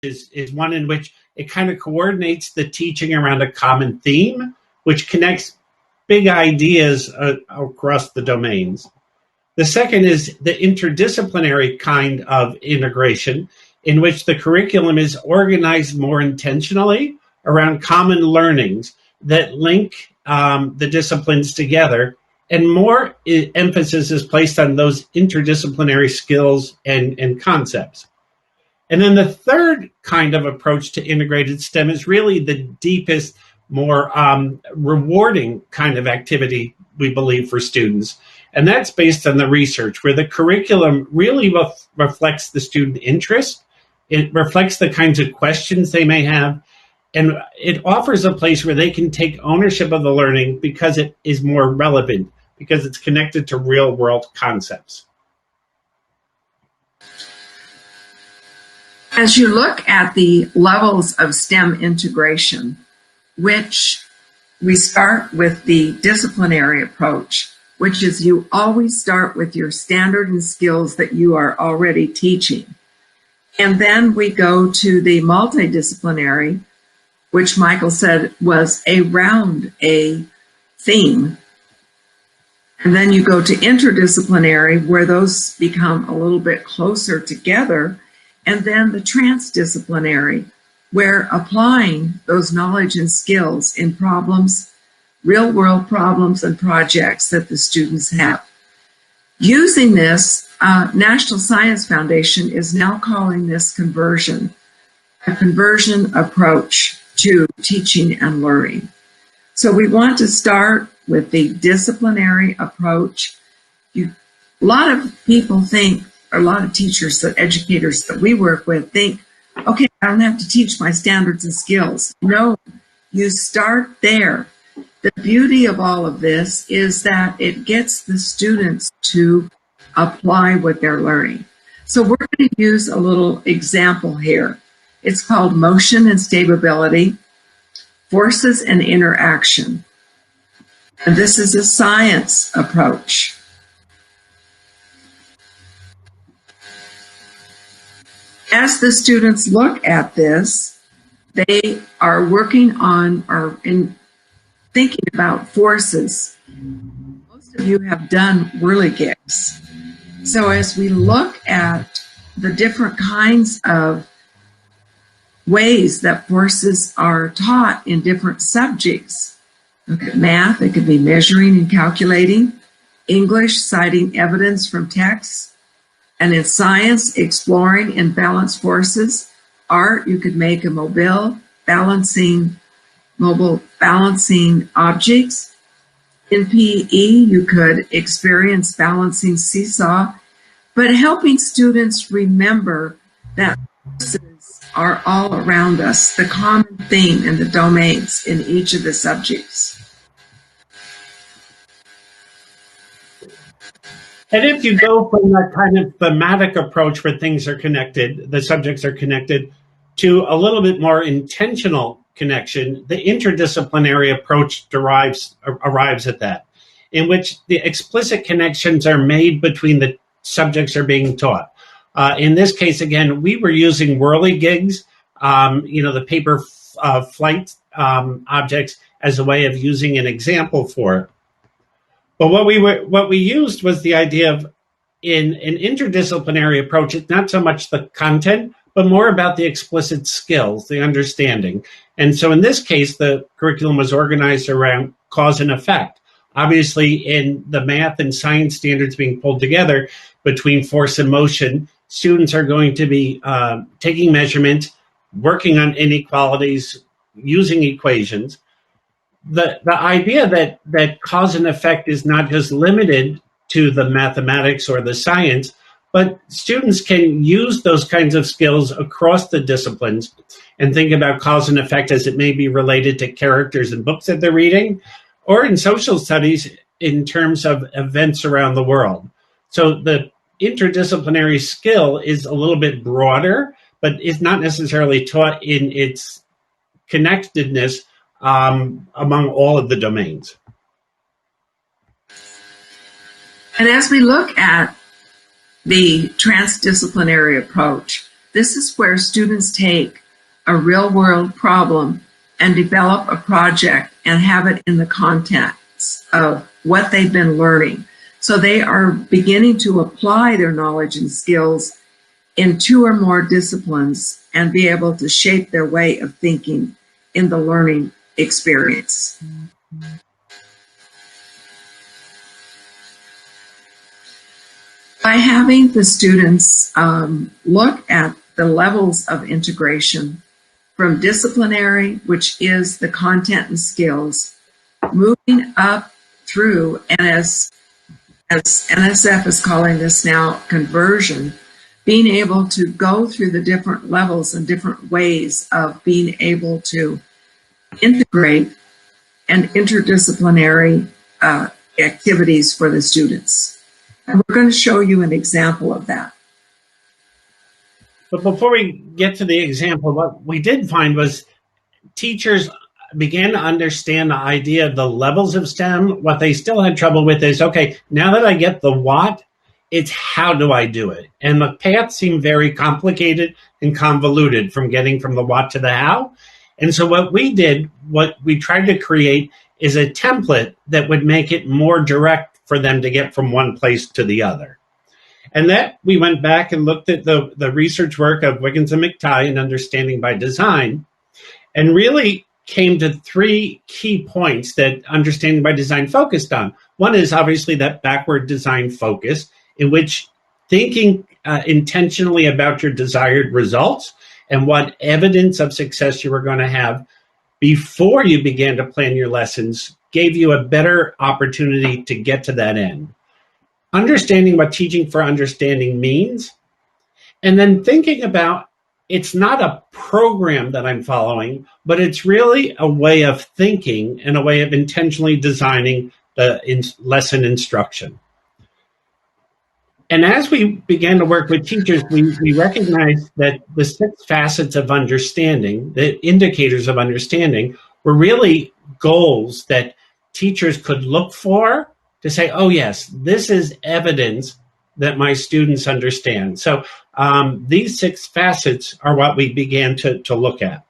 is one in which it kind of coordinates the teaching around a common theme, which connects big ideas across the domains. The second is the interdisciplinary kind of integration, in which the curriculum is organized more intentionally around common learnings that link the disciplines together, and more emphasis is placed on those interdisciplinary skills and concepts. And then the third kind of approach to integrated STEM is really the deepest, more rewarding kind of activity, we believe, for students. And that's based on the research, where the curriculum really reflects the student interest. It reflects the kinds of questions they may have. And it offers a place where they can take ownership of the learning because it is more relevant, because it's connected to real-world concepts. As you look at the levels of STEM integration, which we start with the disciplinary approach, which is you always start with your standard and skills that you are already teaching. And then we go to the multidisciplinary, which Michael said was around a theme. And then you go to interdisciplinary, where those become a little bit closer together. And then the transdisciplinary, where applying those knowledge and skills in problems, real-world problems and projects that the students have. Using this, National Science Foundation is now calling this conversion, a conversion approach to teaching and learning. So we want to start with the disciplinary approach. A lot of people think, or a lot of teachers, that educators that we work with think, okay, I don't have to teach my standards and skills. No, you start there. The beauty of all of this is that it gets the students to apply what they're learning. So we're going to use a little example here. It's called Motion and Stability, Forces and Interaction. And this is a science approach. As the students look at this, they are working on or in thinking about forces. Most of you have done whirligigs. So as we look at the different kinds of ways that forces are taught in different subjects, look at math, it could be measuring and calculating, English, citing evidence from texts, and in science, exploring and balance forces. Art, you could make a mobile balancing objects. In PE, you could experience balancing seesaw, but helping students remember that forces are all around us, the common theme and the domains in each of the subjects. And if you go from that kind of thematic approach where things are connected, the subjects are connected, to a little bit more intentional connection, the interdisciplinary approach arrives at that, in which the explicit connections are made between the subjects are being taught. In this case, again, we were using whirligigs, the paper flight objects, as a way of using an example for it. But what we used was the idea of, in an interdisciplinary approach, it's not so much the content, but more about the explicit skills, the understanding. And so in this case, the curriculum was organized around cause and effect. Obviously, in the math and science standards being pulled together between force and motion, students are going to be taking measurements, working on inequalities, using equations. The idea that cause and effect is not just limited to the mathematics or the science, but students can use those kinds of skills across the disciplines and think about cause and effect as it may be related to characters in books that they're reading, or in social studies in terms of events around the world. So the interdisciplinary skill is a little bit broader, but it's not necessarily taught in its connectedness among all of the domains. And as we look at the transdisciplinary approach, This is where students take a real-world problem and develop a project and have it in the context of what they've been learning. So they are beginning to apply their knowledge and skills in 2 or more disciplines and be able to shape their way of thinking in the learning experience. By having the students look at the levels of integration from disciplinary, which is the content and skills, moving up through, and as NSF is calling this now, conversion, being able to go through the different levels and different ways of being able to integrate and interdisciplinary activities for the students. And we're going to show you an example of that. But before we get to the example, what we did find was teachers began to understand the idea of the levels of STEM. What they still had trouble with is, okay, now that I get the what, it's how do I do it? And the path seemed very complicated and convoluted from getting from the what to the how. And so what we did, what we tried to create is a template that would make it more direct for them to get from one place to the other. And that we went back and looked at the research work of Wiggins and McTighe in Understanding by Design, and really came to 3 key points that Understanding by Design focused on. One is obviously that backward design focus, in which thinking intentionally about your desired results and what evidence of success you were going to have before you began to plan your lessons gave you a better opportunity to get to that end. Understanding what teaching for understanding means, and then thinking about it's not a program that I'm following, but it's really a way of thinking and a way of intentionally designing the lesson instruction. And as we began to work with teachers, we recognized that the 6 facets of understanding, the indicators of understanding, were really goals that teachers could look for to say, oh, yes, this is evidence that my students understand. So these 6 facets are what we began to look at.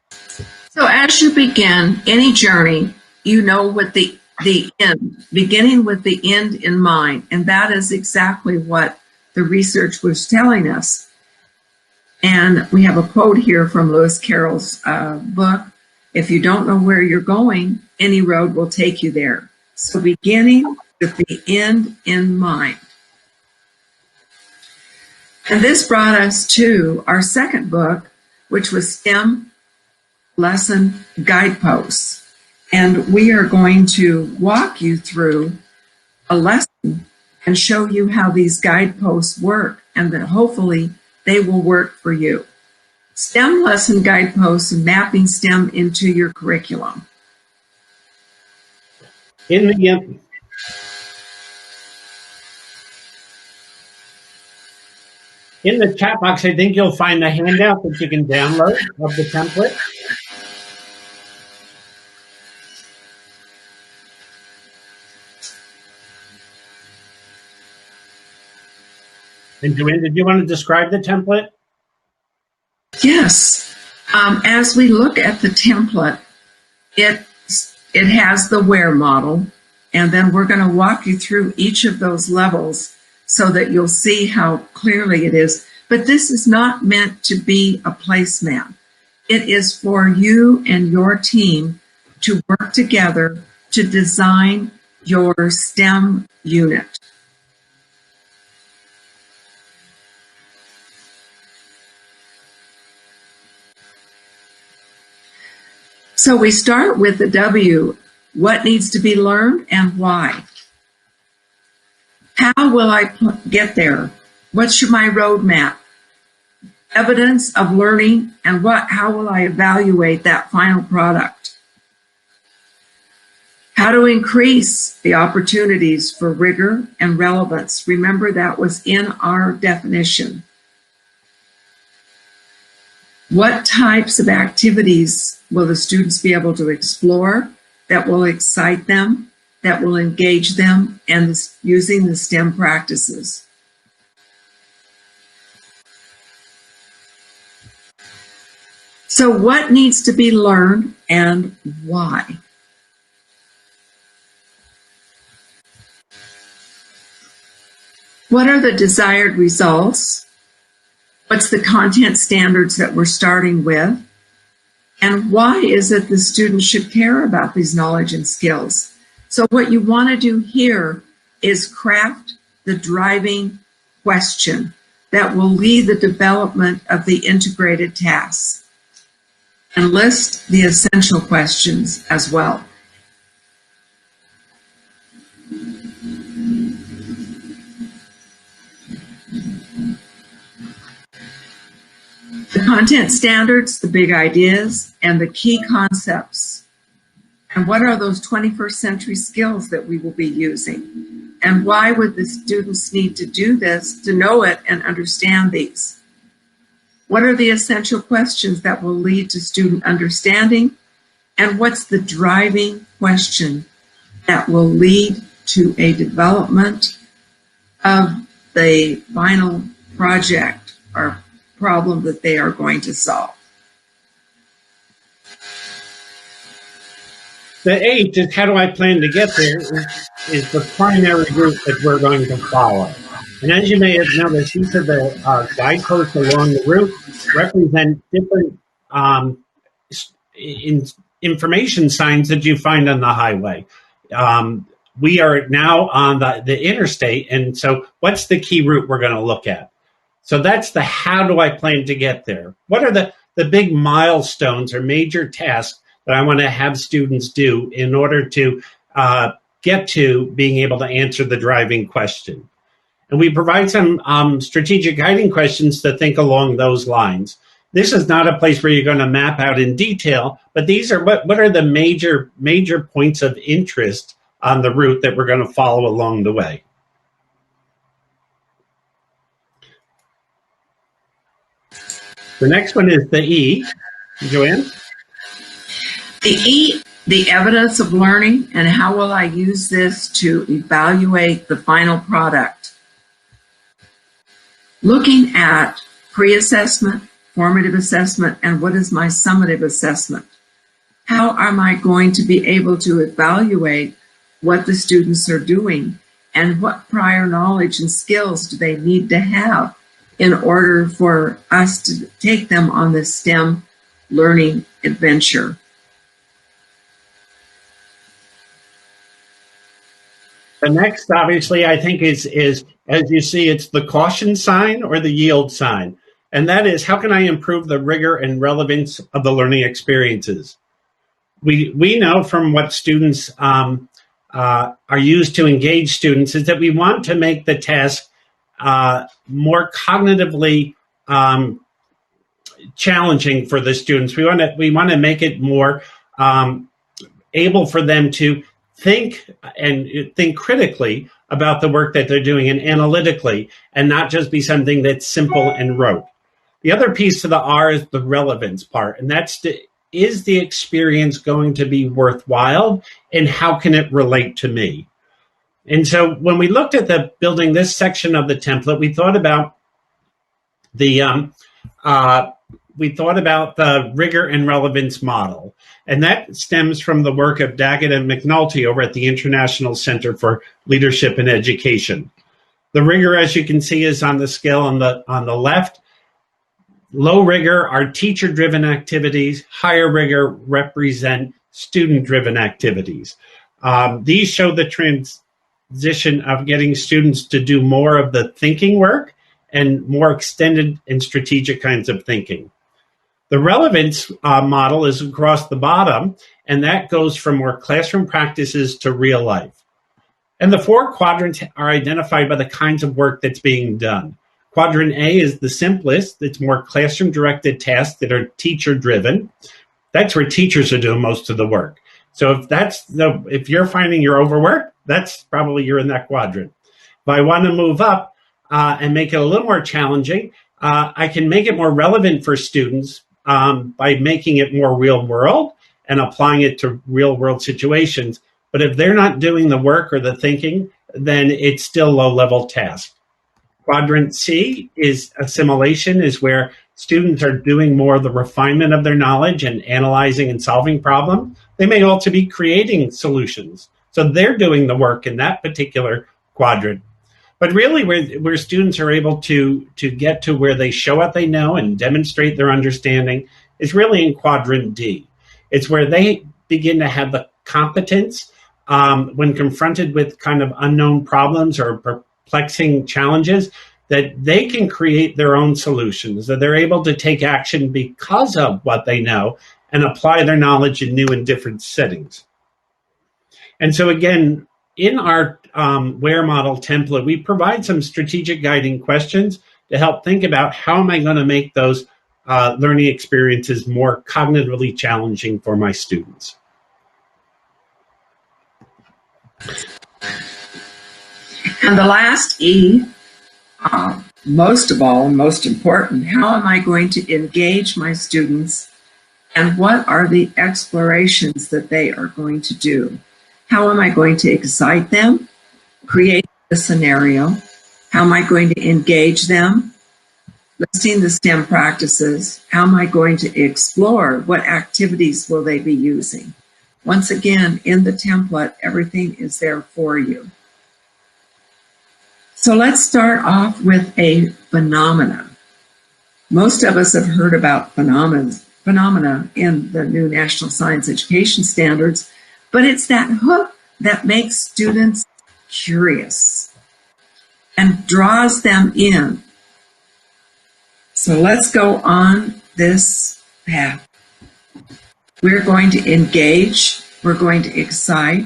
So as you begin any journey, you know what the end, beginning with the end in mind. And that is exactly what the research was telling us. And we have a quote here from Lewis Carroll's book, "If you don't know where you're going, any road will take you there." So beginning with the end in mind. And this brought us to our second book, which was STEM Lesson Guideposts. And we are going to walk you through a lesson and show you how these guideposts work, and that hopefully they will work for you. STEM Lesson Guideposts and mapping STEM into your curriculum. In the chat box, I think you'll find the handout that you can download of the template. And Joanne, did you want to describe the template? Yes. As we look at the template, it has the where model, and then we're going to walk you through each of those levels so that you'll see how clearly it is. But this is not meant to be a placemat. It is for you and your team to work together to design your STEM unit. So we start with the W, what needs to be learned and why. How will I get there? What's my roadmap? Evidence of learning, and how will I evaluate that final product? How to increase the opportunities for rigor and relevance. Remember, that was in our definition. What types of activities will the students be able to explore that will excite them, that will engage them, and using the STEM practices? So what needs to be learned and why? What are the desired results? What's the content standards that we're starting with? And why is it the students should care about these knowledge and skills? So what you want to do here is craft the driving question that will lead the development of the integrated tasks, and list the essential questions as well. The content standards, the big ideas, and the key concepts. And what are those 21st century skills that we will be using? And why would the students need to do this, to know it and understand these? What are the essential questions that will lead to student understanding? And what's the driving question that will lead to a development of the final project or problem that they are going to solve? The H is how do I plan to get there is the primary route that we're going to follow. And as you may have noticed, each of the guideposts along the route represent different information signs that you find on the highway. We are now on the interstate, and so what's the key route we're going to look at? So that's the how do I plan to get there? What are the big milestones or major tasks that I want to have students do in order to get to being able to answer the driving question? And we provide some strategic guiding questions to think along those lines. This is not a place where you're going to map out in detail, but these are what are the major points of interest on the route that we're going to follow along the way. The next one is the E. Joanne? The E, the evidence of learning, and how will I use this to evaluate the final product? Looking at pre-assessment, formative assessment, and what is my summative assessment? How am I going to be able to evaluate what the students are doing, and what prior knowledge and skills do they need to have in order for us to take them on this STEM learning adventure? The next, obviously, I think is as you see, it's the caution sign or the yield sign. And that is, how can I improve the rigor and relevance of the learning experiences? We know from what students are used to engage students is that we want to make the task more cognitively challenging for the students. We want to make it more able for them to think critically about the work that they're doing and analytically, and not just be something that's simple and rote. The other piece to the R is the relevance part, and that's is the experience going to be worthwhile, and how can it relate to me? And so when we looked at building this section of the template, we thought about the rigor and relevance model. And that stems from the work of Daggett and McNulty over at the International Center for Leadership and Education. The rigor, as you can see, is on the scale on the left. Low rigor are teacher-driven activities. Higher rigor represent student-driven activities. These show the transition of getting students to do more of the thinking work and more extended and strategic kinds of thinking. The relevance model is across the bottom, and that goes from more classroom practices to real life. And the 4 quadrants are identified by the kinds of work that's being done. Quadrant A is the simplest. It's more classroom-directed tasks that are teacher-driven. That's where teachers are doing most of the work. So if you're finding you're overworked, that's probably you're in that quadrant. If I want to move up and make it a little more challenging, I can make it more relevant for students by making it more real world and applying it to real world situations. But if they're not doing the work or the thinking, then it's still low level task. Quadrant C is assimilation, is where students are doing more of the refinement of their knowledge and analyzing and solving problems. They may also be creating solutions. So they're doing the work in that particular quadrant. But really, where students are able to get to where they show what they know and demonstrate their understanding is really in Quadrant D. It's where they begin to have the competence when confronted with kind of unknown problems or perplexing challenges, that they can create their own solutions, that they're able to take action because of what they know and apply their knowledge in new and different settings. And so again, in our WARE model template, we provide some strategic guiding questions to help think about how am I going to make those learning experiences more cognitively challenging for my students. And the last E, most of all, and most important, how am I going to engage my students, and what are the explorations that they are going to do? How am I going to excite them, create a scenario? How am I going to engage them? Listing the STEM practices. How am I going to explore? What activities will they be using? Once again, in the template, everything is there for you. So let's start off with a phenomena. Most of us have heard about phenomena in the new National Science Education Standards, but it's that hook that makes students curious and draws them in. So let's go on this path. We're going to engage, we're going to excite,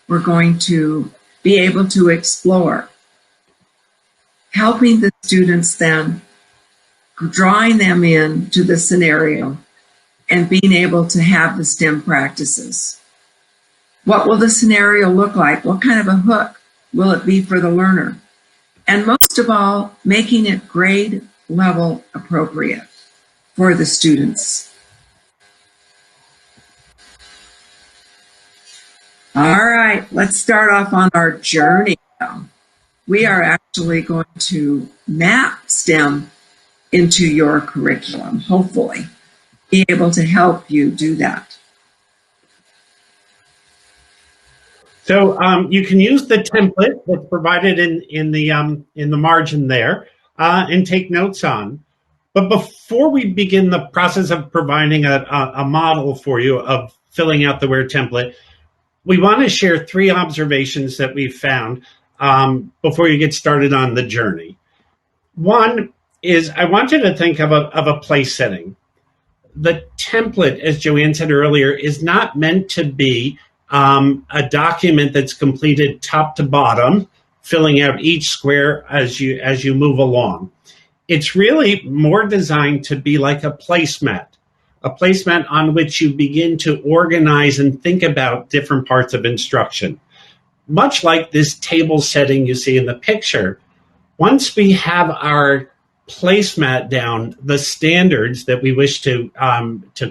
we're going to be able to explore. Helping the students then, drawing them in to the scenario and being able to have the STEM practices. What will the scenario look like? What kind of a hook will it be for the learner? And most of all, making it grade level appropriate for the students. All right, let's start off on our journey now. We are actually going to map STEM into your curriculum, hopefully, be able to help you do that. So you can use the template that's provided in the margin there and take notes on. But before we begin the process of providing a model for you of filling out the WARE template, we want to share 3 observations that we've found before you get started on the journey. One is I want you to think of a place setting. The template, as Joanne said earlier, is not meant to be a document that's completed top to bottom, filling out each square as you move along. It's really more designed to be like a placemat on which you begin to organize and think about different parts of instruction. Much like this table setting you see in the picture, once we have our placemat down, the standards that we wish to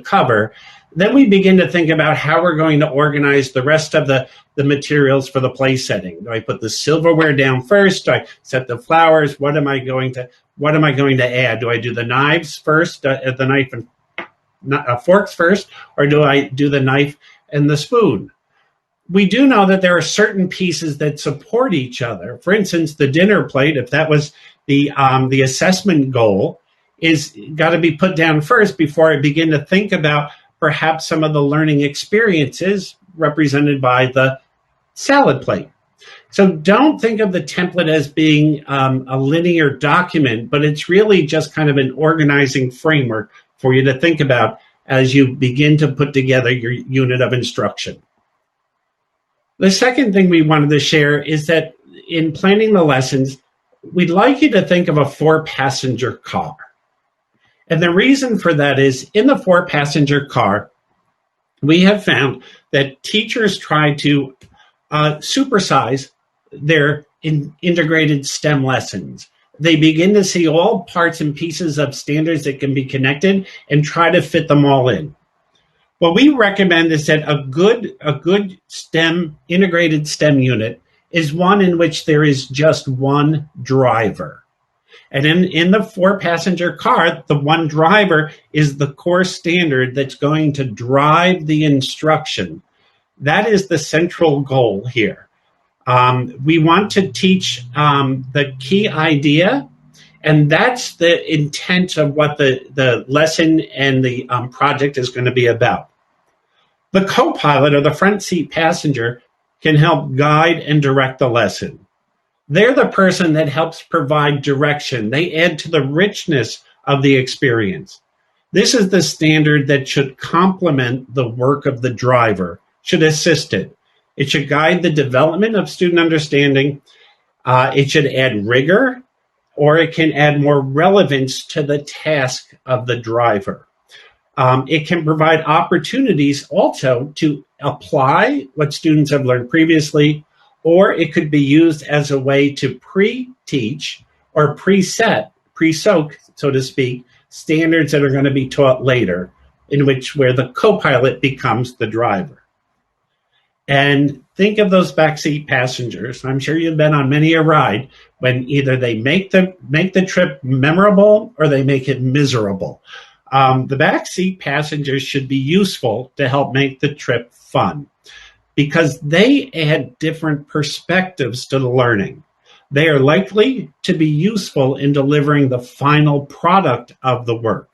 cover, then we begin to think about how we're going to organize the rest of the materials for the place setting. Do I put the silverware down first? Do I set the flowers? What am I going to add? Do I do the knives first, the knife and forks first, or do I do the knife and the spoon? We do know that there are certain pieces that support each other. For instance, the dinner plate, if that was the assessment goal, is got to be put down first before I begin to think about perhaps some of the learning experiences represented by the salad plate. So don't think of the template as being a linear document, but it's really just kind of an organizing framework for you to think about as you begin to put together your unit of instruction. The second thing we wanted to share is that in planning the lessons, we'd like you to think of a 4-passenger car. And the reason for that is in the 4-passenger car, we have found that teachers try to supersize their integrated STEM lessons. They begin to see all parts and pieces of standards that can be connected and try to fit them all in. What we recommend is that a good STEM, integrated STEM unit is one in which there is just one driver. And in the four-passenger car, the one driver is the core standard that's going to drive the instruction. That is the central goal here. We want to teach the key idea, and that's the intent of what the lesson and the project is going to be about. The co-pilot, or the front seat passenger, can help guide and direct the lesson. They're the person that helps provide direction. They add to the richness of the experience. This is the standard that should complement the work of the driver, should assist it. It should guide the development of student understanding. It should add rigor, or it can add more relevance to the task of the driver. It can provide opportunities also to apply what students have learned previously, or it could be used as a way to pre-teach or pre-soak, so to speak, standards that are going to be taught later, where the co-pilot becomes the driver. And think of those backseat passengers. I'm sure you've been on many a ride when either they make the trip memorable or they make it miserable. The backseat passengers should be useful to help make the trip fun because they add different perspectives to the learning. They are likely to be useful in delivering the final product of the work.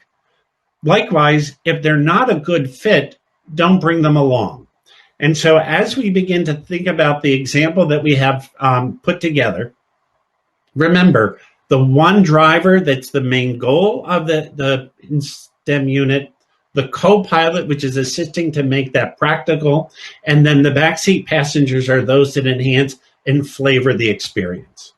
Likewise, if they're not a good fit, don't bring them along. And so as we begin to think about the example that we have put together, remember, the one driver that's the main goal of the STEM unit, the co-pilot, which is assisting to make that practical, and then the backseat passengers are those that enhance and flavor the experience.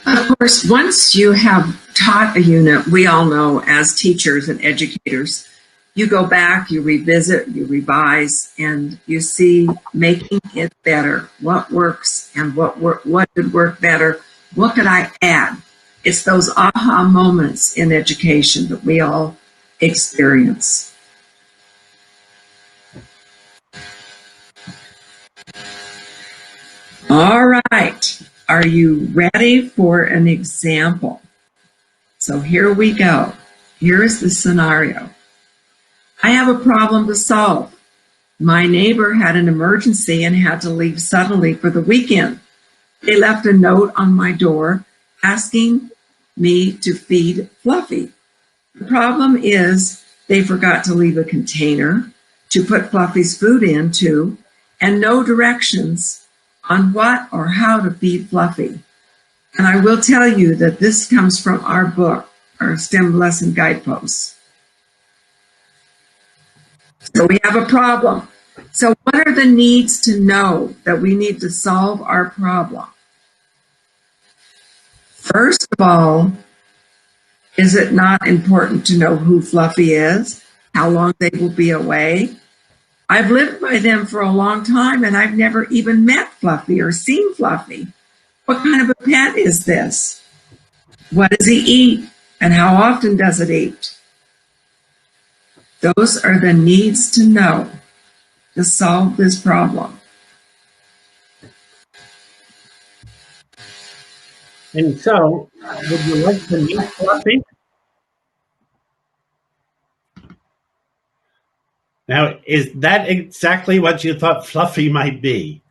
Of course, once you have taught a unit, we all know as teachers and educators, you go back, you revisit, you revise, and you see making it better. What works and what could work better? What could I add? It's those aha moments in education that we all experience. All right. Are you ready for an example? So here we go. Here's the scenario. I have a problem to solve. My neighbor had an emergency and had to leave suddenly for the weekend. They left a note on my door asking me to feed Fluffy. The problem is they forgot to leave a container to put Fluffy's food into and no directions on what or how to feed Fluffy. And I will tell you that this comes from our book, our STEM Lesson Guideposts. So we have a problem. So what are the needs to know that we need to solve our problem? First of all, is it not important to know who Fluffy is, how long they will be away? I've lived by them for a long time and I've never even met Fluffy or seen Fluffy. What kind of a pet is this? What does he eat and how often does it eat? Those are the needs to know to solve this problem. And so, would you like to meet Fluffy? Now, is that exactly what you thought Fluffy might be?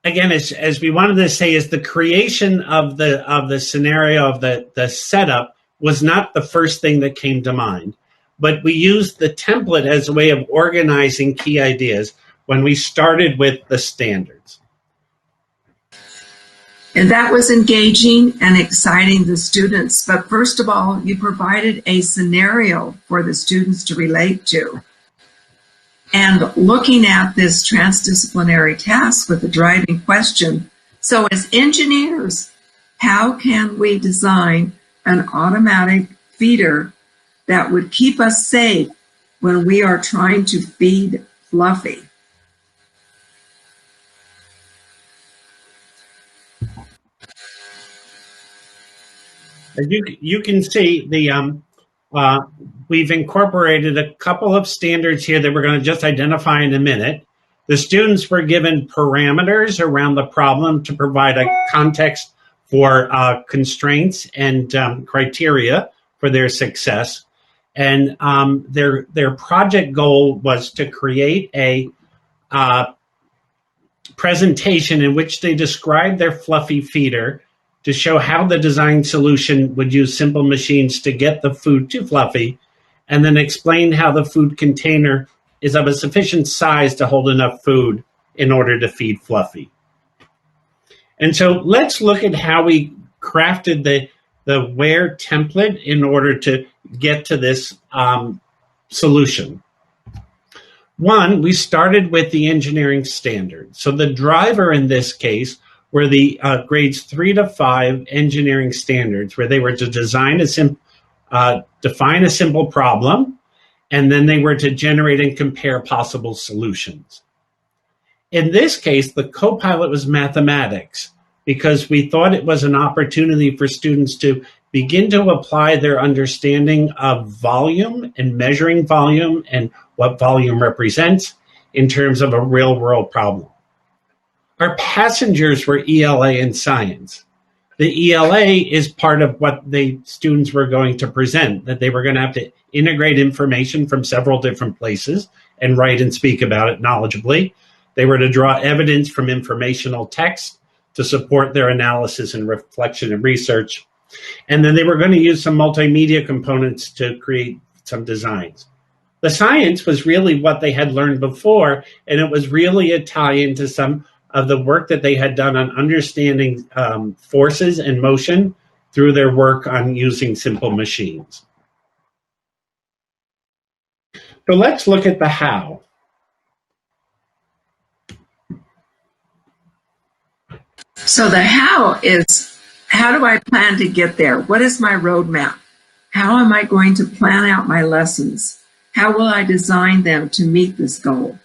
Again, as we wanted to say, is the creation of the scenario of the setup was not the first thing that came to mind. But we used the template as a way of organizing key ideas when we started with the standards. And that was engaging and exciting the students. But first of all, you provided a scenario for the students to relate to. And looking at this transdisciplinary task with the driving question, so as engineers, how can we design an automatic feeder that would keep us safe when we are trying to feed Fluffy? As you can see, we've incorporated a couple of standards here that we're going to just identify in a minute. The students were given parameters around the problem to provide a context for constraints and criteria for their success. And their project goal was to create a presentation in which they described their fluffy feeder to show how the design solution would use simple machines to get the food to Fluffy, and then explain how the food container is of a sufficient size to hold enough food in order to feed Fluffy. And so let's look at how we crafted the where template in order to get to this solution. One, we started with the engineering standards. So the driver in this case were the grades 3 to 5 engineering standards, where they were to define a simple problem, and then they were to generate and compare possible solutions. In this case, the co-pilot was mathematics, because we thought it was an opportunity for students to begin to apply their understanding of volume and measuring volume and what volume represents in terms of a real-world problem. Our passengers were ELA and science. The ELA is part of what the students were going to present, that they were going to have to integrate information from several different places and write and speak about it knowledgeably. They were to draw evidence from informational text to support their analysis and reflection and research. And then they were going to use some multimedia components to create some designs. The science was really what they had learned before, and it was really a tie-in to some of the work that they had done on understanding forces and motion through their work on using simple machines. So let's look at the how. So the how is, how do I plan to get there? What is my roadmap? How am I going to plan out my lessons? How will I design them to meet this goal?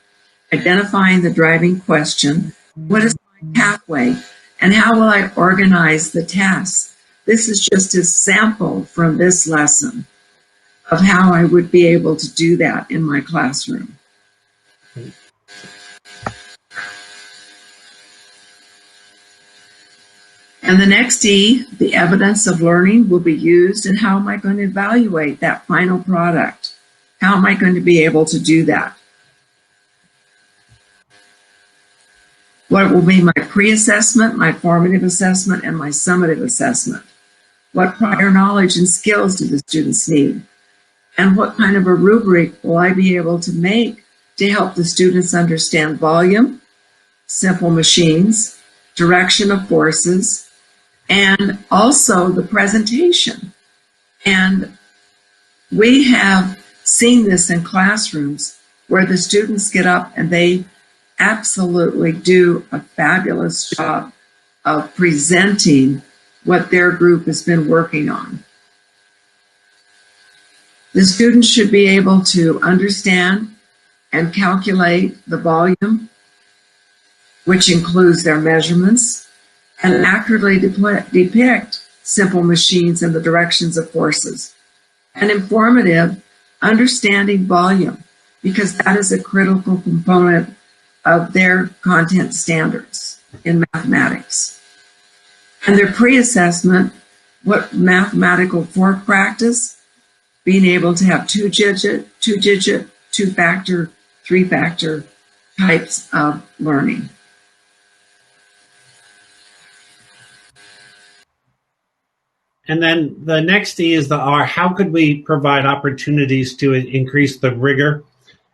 Identifying the driving question, what is my pathway, and how will I organize the tasks? This is just a sample from this lesson of how I would be able to do that in my classroom. And the next E, the evidence of learning, will be used, and how am I going to evaluate that final product? How am I going to be able to do that? What will be my pre-assessment, my formative assessment, and my summative assessment? What prior knowledge and skills do the students need? And what kind of a rubric will I be able to make to help the students understand volume, simple machines, direction of forces, and also the presentation? And we have seen this in classrooms where the students get up and they absolutely do a fabulous job of presenting what their group has been working on. The students should be able to understand and calculate the volume, which includes their measurements, and accurately depict simple machines and the directions of forces. And informative, understanding volume, because that is a critical component of their content standards in mathematics. And their pre-assessment, what mathematical fork practice, being able to have two-digit, two-factor, three-factor types of learning. And then the next E is the R. How could we provide opportunities to increase the rigor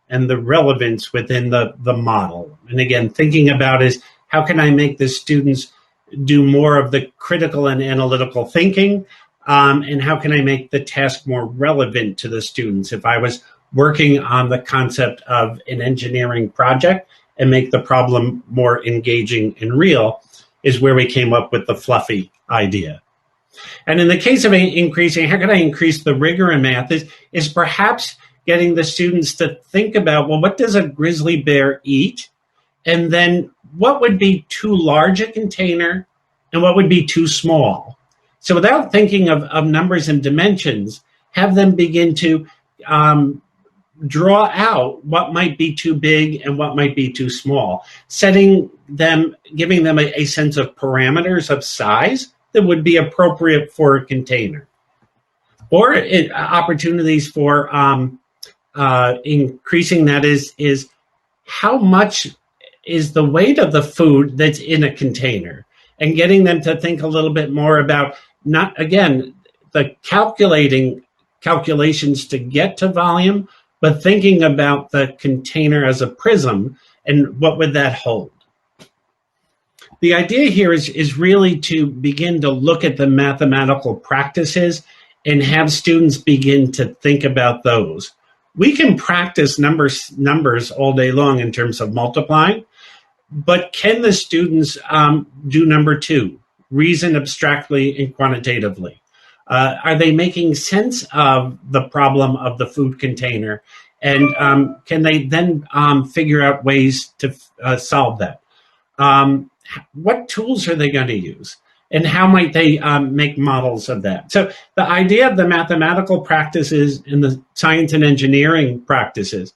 and the relevance within the model? And again, thinking about is how can I make the students do more of the critical and analytical thinking? And how can I make the task more relevant to the students? If I was working on the concept of an engineering project and make the problem more engaging and real, is where we came up with the fluffy idea. And in the case of increasing, how can I increase the rigor in math is perhaps getting the students to think about, well, what does a grizzly bear eat? And then what would be too large a container and what would be too small? So without thinking of numbers and dimensions, have them begin to draw out what might be too big and what might be too small, giving them a sense of parameters of size that would be appropriate for a container, or opportunities for increasing that is how much is the weight of the food that's in a container, and getting them to think a little bit more about, not, again, the calculations to get to volume, but thinking about the container as a prism and what would that hold. The idea here is really to begin to look at the mathematical practices and have students begin to think about those. We can practice numbers all day long in terms of multiplying, but can the students do number two, reason abstractly and quantitatively? Are they making sense of the problem of the food container? And can they then figure out ways to solve that? What tools are they going to use? And how might they make models of that? So the idea of the mathematical practices and the science and engineering practices,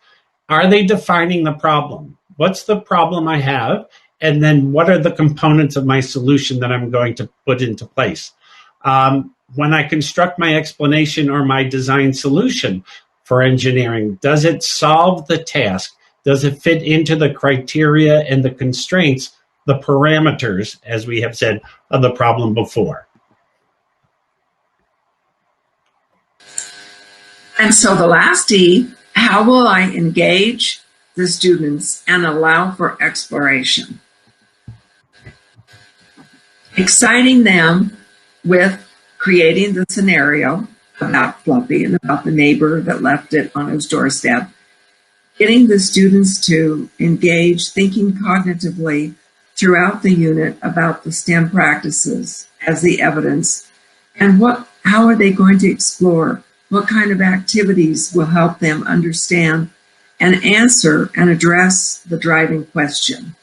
are they defining the problem? What's the problem I have? And then what are the components of my solution that I'm going to put into place? When I construct my explanation or my design solution for engineering, does it solve the task? Does it fit into the criteria and the constraints, the parameters, as we have said, of the problem before? And so the last E, how will I engage the students and allow for exploration? Exciting them with creating the scenario about Fluffy and about the neighbor that left it on his doorstep. Getting the students to engage, thinking cognitively throughout the unit about the STEM practices as the evidence, and how are they going to explore? What kind of activities will help them understand and answer and address the driving question?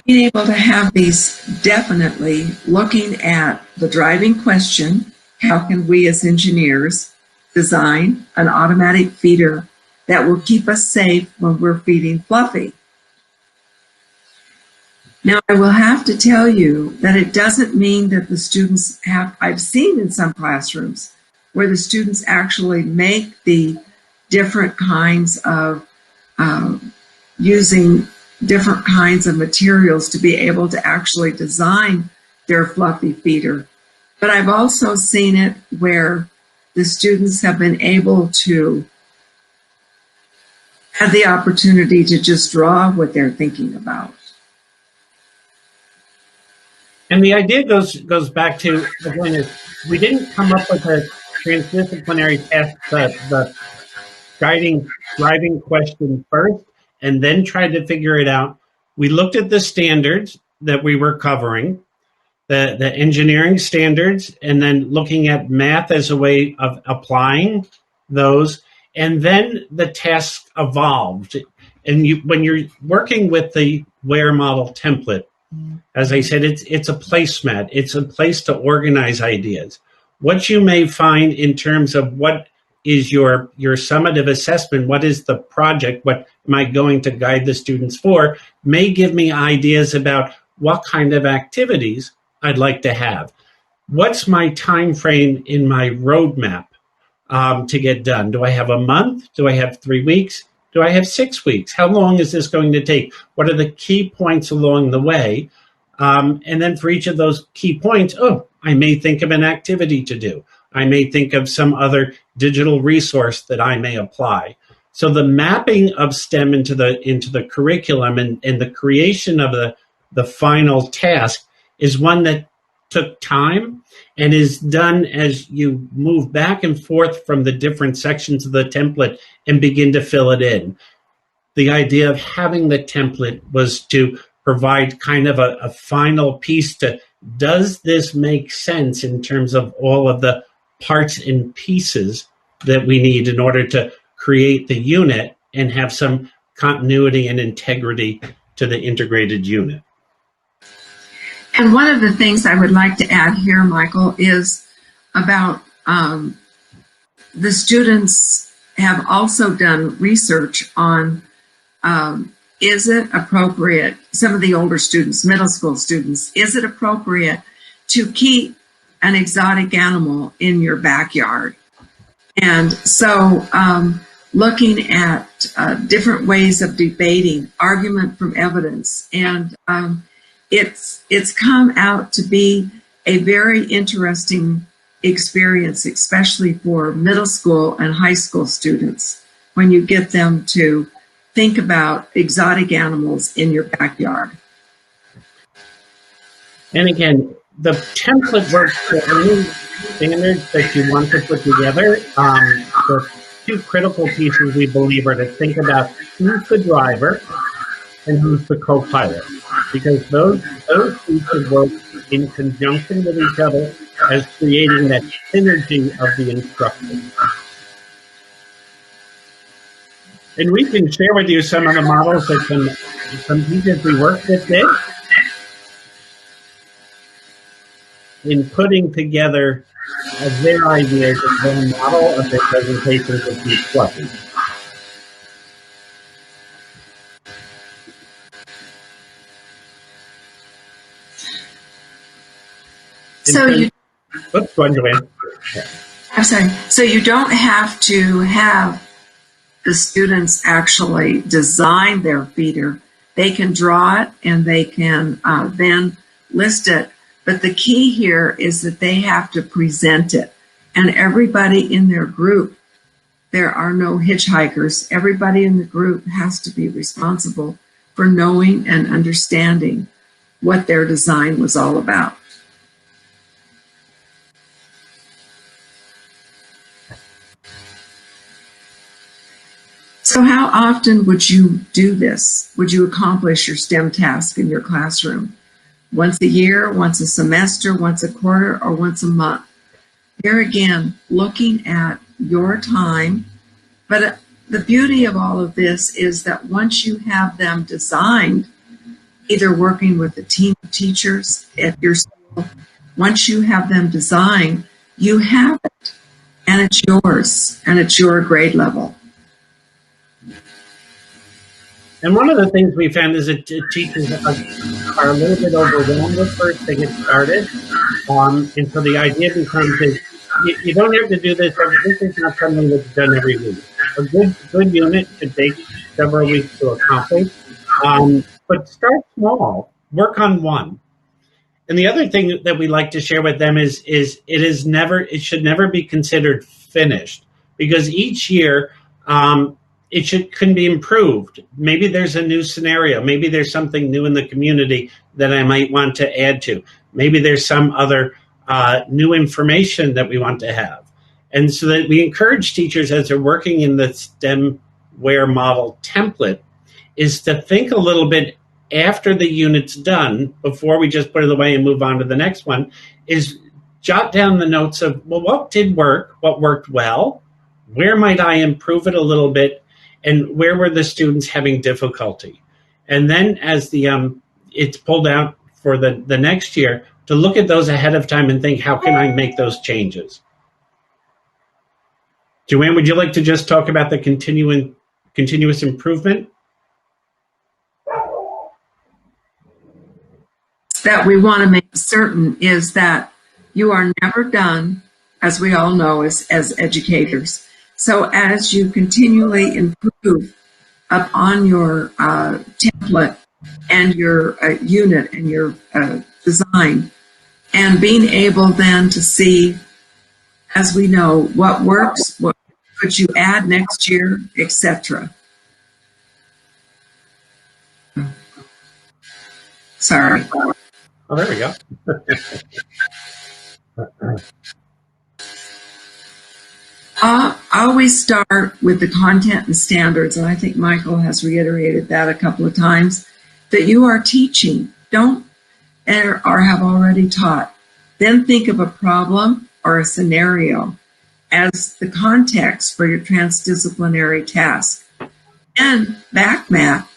Being able to have these, definitely looking at the driving question, how can we as engineers design an automatic feeder that will keep us safe when we're feeding Fluffy? Now, I will have to tell you that it doesn't mean that the students have, I've seen in some classrooms where the students actually make the different kinds of using different kinds of materials to be able to actually design their Fluffy feeder. But I've also seen it where the students have been able to have the opportunity to just draw what they're thinking about. And the idea goes back to, again, is we didn't come up with a transdisciplinary test, the guiding, driving question first, and then tried to figure it out. We looked at the standards that we were covering, the engineering standards, and then looking at math as a way of applying those. And then the tasks evolved. And when you're working with the WARE model template, as I said, it's a placemat. It's a place to organize ideas. What you may find in terms of what is your summative assessment, what is the project, what am I going to guide the students for, may give me ideas about what kind of activities I'd like to have. What's my time frame in my roadmap to get done? Do I have a month? Do I have 3 weeks? Do I have 6 weeks? How long is this going to take? What are the key points along the way? And then for each of those key points, I may think of an activity to do. I may think of some other digital resource that I may apply. So the mapping of STEM into the curriculum and the creation of the final task is one that took time and is done as you move back and forth from the different sections of the template and begin to fill it in. The idea of having the template was to provide kind of a final piece to, does this make sense in terms of all of the parts and pieces that we need in order to create the unit and have some continuity and integrity to the integrated unit. And one of the things I would like to add here, Michael, is about the students have also done research on is it appropriate, some of the older students, middle school students, is it appropriate to keep an exotic animal in your backyard? And so looking at different ways of debating, argument from evidence, and it's come out to be a very interesting experience, especially for middle school and high school students, when you get them to think about exotic animals in your backyard. And again, the template works for any standards that you want to put together. The two critical pieces we believe are to think about who's the driver and who's the co-pilot, because those two should work in conjunction with each other as creating that synergy of the instruction. And we can share with you some of the models that some teachers we work with did in putting together their ideas of their model of their presentations of these questions. Oops, go on, Joanne. I'm sorry. So you don't have to have the students actually design their feeder. They can draw it and they can then list it. But the key here is that they have to present it. And everybody in their group, there are no hitchhikers. Everybody in the group has to be responsible for knowing and understanding what their design was all about. So how often would you do this? Would you accomplish your STEM task in your classroom? Once a year, once a semester, once a quarter, or once a month? Here again, looking at your time. But the beauty of all of this is that once you have them designed, either working with a team of teachers at your school, once you have them designed, you have it, and it's yours, and it's your grade level. And one of the things we found is that teachers are a little bit overwhelmed at first to get started. And so the idea becomes that you don't have to do this. This is not something that's done every week. A good unit could take several weeks to accomplish. But start small. Work on one. And the other thing that we like to share with them is it should never be considered finished, because each year it can be improved. Maybe there's a new scenario. Maybe there's something new in the community that I might want to add to. Maybe there's some other new information that we want to have. And so that we encourage teachers, as they're working in the STEMware model template, is to think a little bit after the unit's done, before we just put it away and move on to the next one, is jot down the notes of, well, what did work? What worked well? Where might I improve it a little bit? And where were the students having difficulty? And then as it's pulled out for the next year, to look at those ahead of time and think, how can I make those changes? Joanne, would you like to just talk about the continuous improvement? That we want to make certain is that you are never done, as we all know as educators. So as you continually improve upon your template and your unit and your design, and being able then to see, as we know, what works, what could you add next year, etc. Sorry. Oh, there we go. I always start with the content and standards, and I think Michael has reiterated that a couple of times, that you are teaching. Don't or have already taught. Then think of a problem or a scenario as the context for your transdisciplinary task. And back map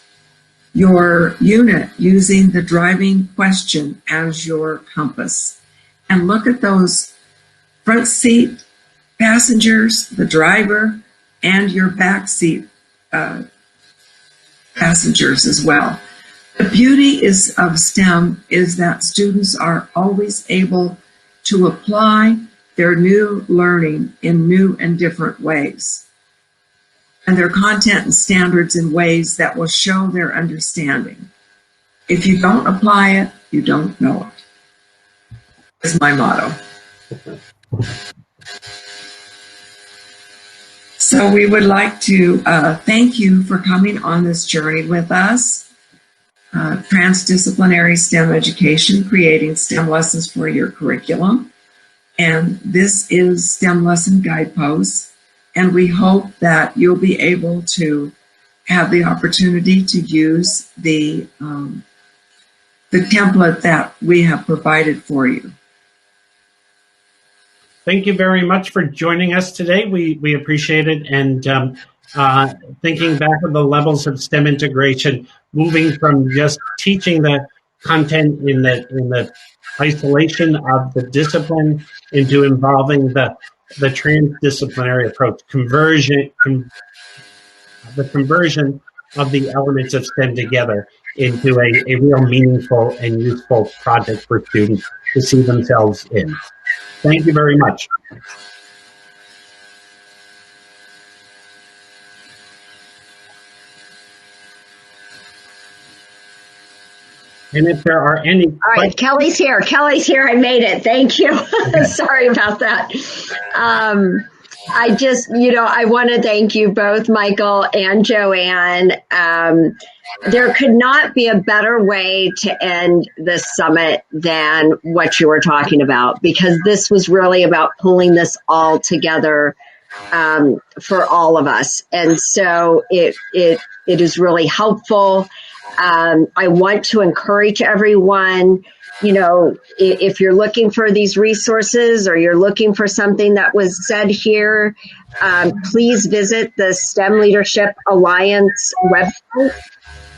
your unit using the driving question as your compass. And look at those front seat passengers, the driver, and your back seat passengers as well. The beauty of STEM is that students are always able to apply their new learning in new and different ways, and their content and standards in ways that will show their understanding. If you don't apply it, you don't know it, is my motto. So we would like to thank you for coming on this journey with us. Transdisciplinary STEM education, creating STEM lessons for your curriculum. And this is STEM Lesson Guideposts. And we hope that you'll be able to have the opportunity to use the template that we have provided for you. Thank you very much for joining us today. We appreciate it. And thinking back of the levels of STEM integration, moving from just teaching the content in the isolation of the discipline into involving the transdisciplinary approach, the conversion of the elements of STEM together into a real meaningful and useful project for students to see themselves in. Thank you very much. And if there are any All right, Kelly's here. Kelly's here. I made it. Thank you. Okay. Sorry about that. I just, I want to thank you both, Michael and Joanne. There could not be a better way to end this summit than what you were talking about, because this was really about pulling this all together for all of us. And so it is really helpful. I want to encourage everyone, if you're looking for these resources or you're looking for something that was said here, please visit the STEM Leadership Alliance website.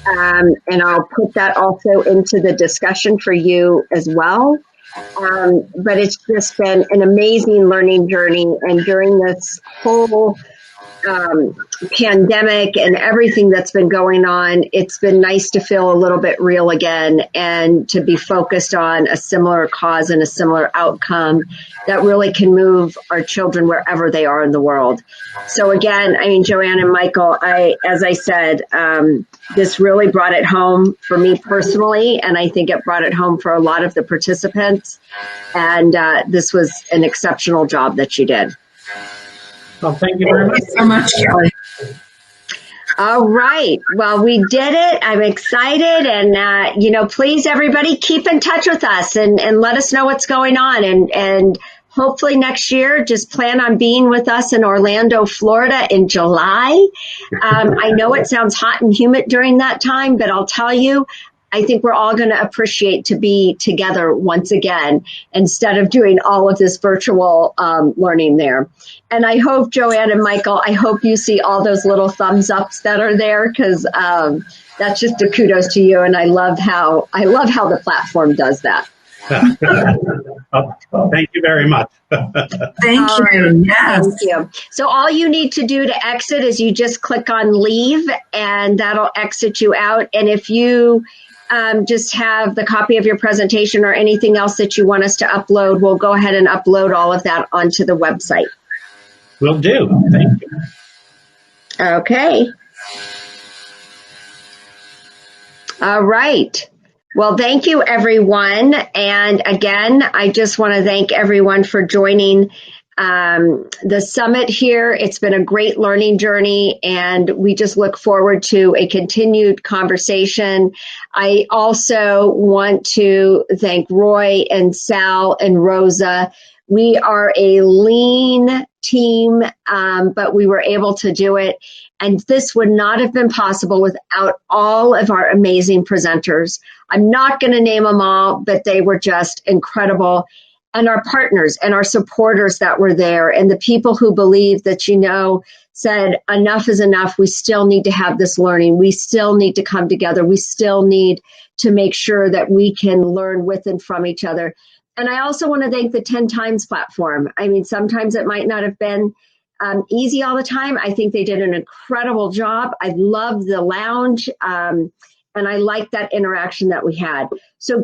And I'll put that also into the discussion for you as well. But it's just been an amazing learning journey. And during this whole pandemic and everything that's been going on, it's been nice to feel a little bit real again and to be focused on a similar cause and a similar outcome that really can move our children wherever they are in the world. So again, Joanne and Michael, as I said, this really brought it home for me personally, and I think it brought it home for a lot of the participants. And this was an exceptional job that you did. Well, thank you very much. Thank you so much, Kelly. All right. Well, we did it. I'm excited. And, please, everybody, keep in touch with us and let us know what's going on. And hopefully next year, just plan on being with us in Orlando, Florida in July. I know it sounds hot and humid during that time, but I'll tell you, I think we're all going to appreciate to be together once again instead of doing all of this virtual learning there. And I hope, Joanne and Michael, I hope you see all those little thumbs ups that are there, because that's just a kudos to you. And I love how the platform does that. Thank you very much. Thank you. Right. Yes. Thank you. So all you need to do to exit is you just click on leave, and that'll exit you out. And if you just have the copy of your presentation or anything else that you want us to upload, we'll go ahead and upload all of that onto the website. Will do. Thank you. Okay. All right. Well, thank you, everyone. And again, I just want to thank everyone for joining the summit here. It's been a great learning journey, and we just look forward to a continued conversation. I also want to thank Roy and Sal and Rosa. We are a lean team, but we were able to do it. And this would not have been possible without all of our amazing presenters. I'm not going to name them all, but they were just incredible. And our partners and our supporters that were there, and the people who believed that, said enough is enough. We still need to have this learning. We still need to come together. We still need to make sure that we can learn with and from each other. And I also want to thank the 10 Times platform. Sometimes it might not have been easy all the time. I think they did an incredible job. I love the lounge, and I like that interaction that we had. So